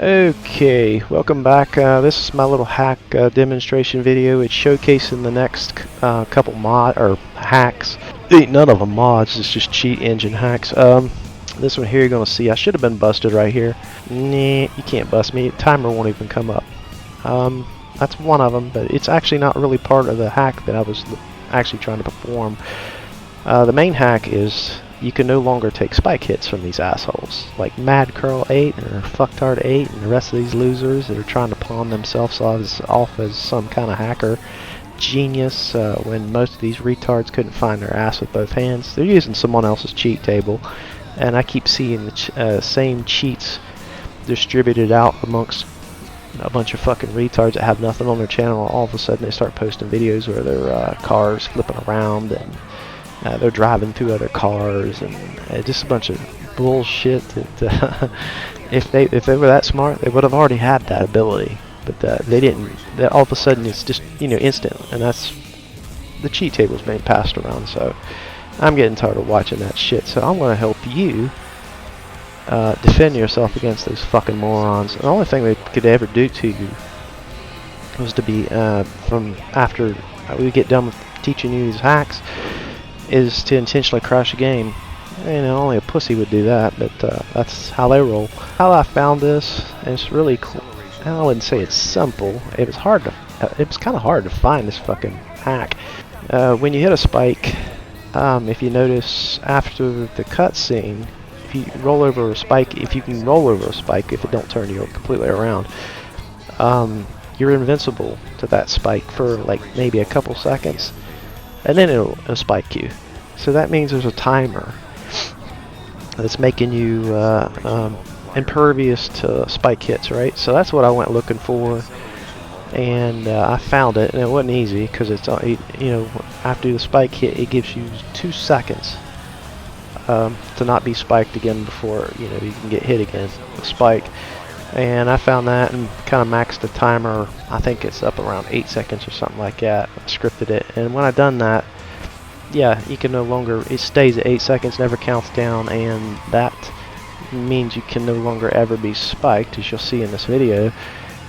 Okay, welcome back. This is my little hack demonstration video. It's showcasing the next couple hacks. Ain't none of them mods, it's just cheat engine hacks. This one here you're gonna see I should have been busted right here. Nah, you can't bust me. Timer won't even come up. That's one of them, but it's actually not really part of the hack that I was actually trying to perform. The main hack is you can no longer take spike hits from these assholes, like Mad Curl 8 or Fucktard 8 and the rest of these losers that are trying to pawn themselves off as some kind of hacker genius when most of these retards couldn't find their ass with both hands. They're using someone else's cheat table, and I keep seeing the same cheats distributed out amongst a bunch of fucking retards that have nothing on their channel. All of a sudden they start posting videos where their cars flipping around and they're driving through other cars, and just a bunch of bullshit that if they were that smart, they would have already had that ability, but they didn't. All of a sudden it's just, you know, instant, and that's the cheat tables being passed around. So I'm getting tired of watching that shit, so I'm going to help you defend yourself against those fucking morons. The only thing they could ever do to you was to be from after we get done with teaching you these hacks is to intentionally crash a game. You know, only a pussy would do that, but that's how they roll. How I found this, and it's really cool. I wouldn't say it's simple. It was hard to. It was kind of hard to find this fucking hack. When you hit a spike, if you notice after the cutscene, if you roll over a spike, if you can roll over a spike, if it don't turn you completely around, you're invincible to that spike for like maybe a couple seconds. And then it'll spike you. So that means there's a timer that's making you impervious to spike hits, right? So that's what I went looking for, and I found it, and it wasn't easy because it's you know, after the spike hit, it gives you 2 seconds to not be spiked again before, you know, you can get hit again with spike. And I found that and kind of maxed the timer. I think it's up around 8 seconds or something like that. I scripted it, and when I done that, yeah, you can no longer, it stays at 8 seconds, never counts down, and that means you can no longer ever be spiked, as you'll see in this video.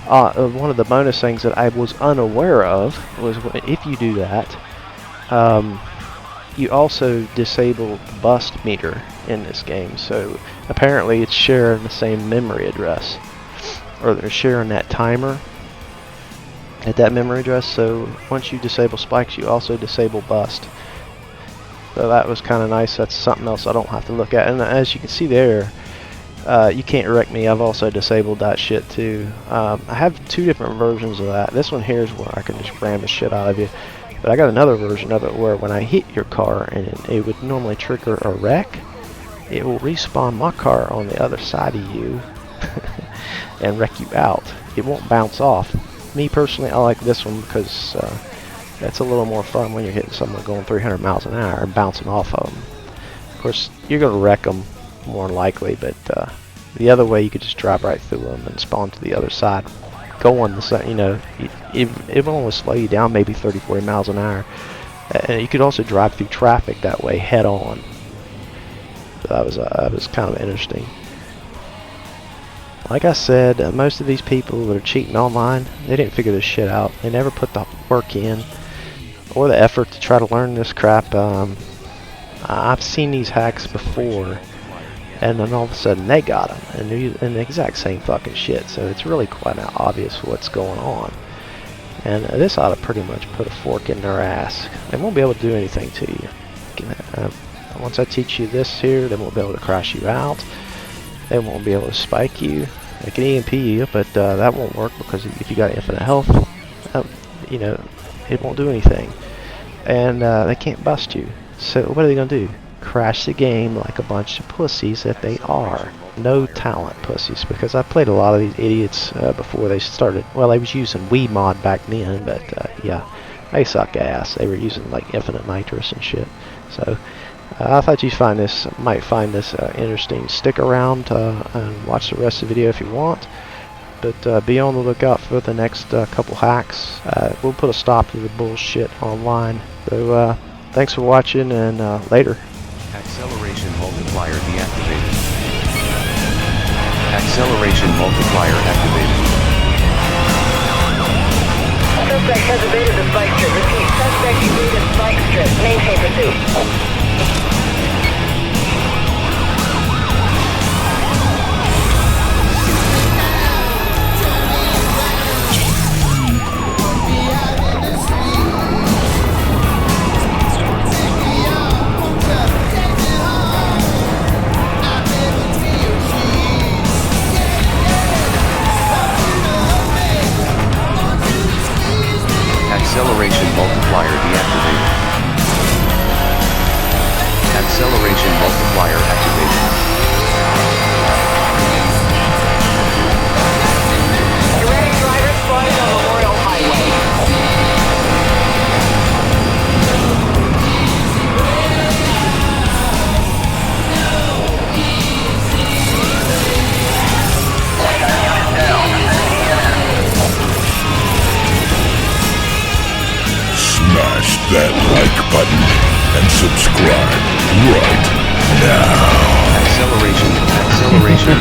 One of the bonus things that I was unaware of was if you do that, you also disable the bust meter in this game. So apparently it's sharing the same memory address, or they're sharing that timer at that memory address. So once you disable spikes, you also disable bust. So that was kind of nice. That's something else I don't have to look at. And as you can see there, you can't wreck me. I've also disabled that shit too. I have 2 different versions of that. This one here is where I can just ram the shit out of you. But I got another version of it where when I hit your car and it would normally trigger a wreck, it will respawn my car on the other side of you and wreck you out. It won't bounce off. Me personally, I like this one because that's a little more fun when you're hitting someone going 300 miles an hour and bouncing off of them. Of course, you're going to wreck them more than likely, but the other way you could just drive right through them and spawn to the other side. Going the side, you know, it will only slow you down maybe 30-40 miles an hour. And you could also drive through traffic that way head on. So that was kind of interesting. Like I said, most of these people that are cheating online, they didn't figure this shit out. They never put the work in or the effort to try to learn this crap. I've seen these hacks before, and then all of a sudden they got them, and they're using the exact same fucking shit. So it's really quite obvious what's going on. And this ought to pretty much put a fork in their ass. They won't be able to do anything to you. Once I teach you this here, they won't be able to crash you out. They won't be able to spike you. They can EMP you, but that won't work because if you got infinite health, you know, it won't do anything. And they can't bust you. So what are they going to do? Crash the game like a bunch of pussies that they are. No talent pussies, because I played a lot of these idiots before they started. Well, they was using Wii mod back then, but yeah, they suck ass. They were using like infinite nitrous and shit. So I thought you might find this interesting. Stick around and watch the rest of the video if you want. But be on the lookout for the next couple hacks. We'll put a stop to the bullshit online. So thanks for watching, and later. Acceleration multiplier deactivated. Acceleration multiplier activated. Suspect has evaded the spike strip. Repeat, suspect evaded spike strip. Maintain pursuit. Acceleration multiplier deactivated. Acceleration multiplier activated. Erratic driver spotted on Memorial Highway. Smash that like button and subscribe right now. Acceleration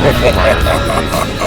multiplier activated.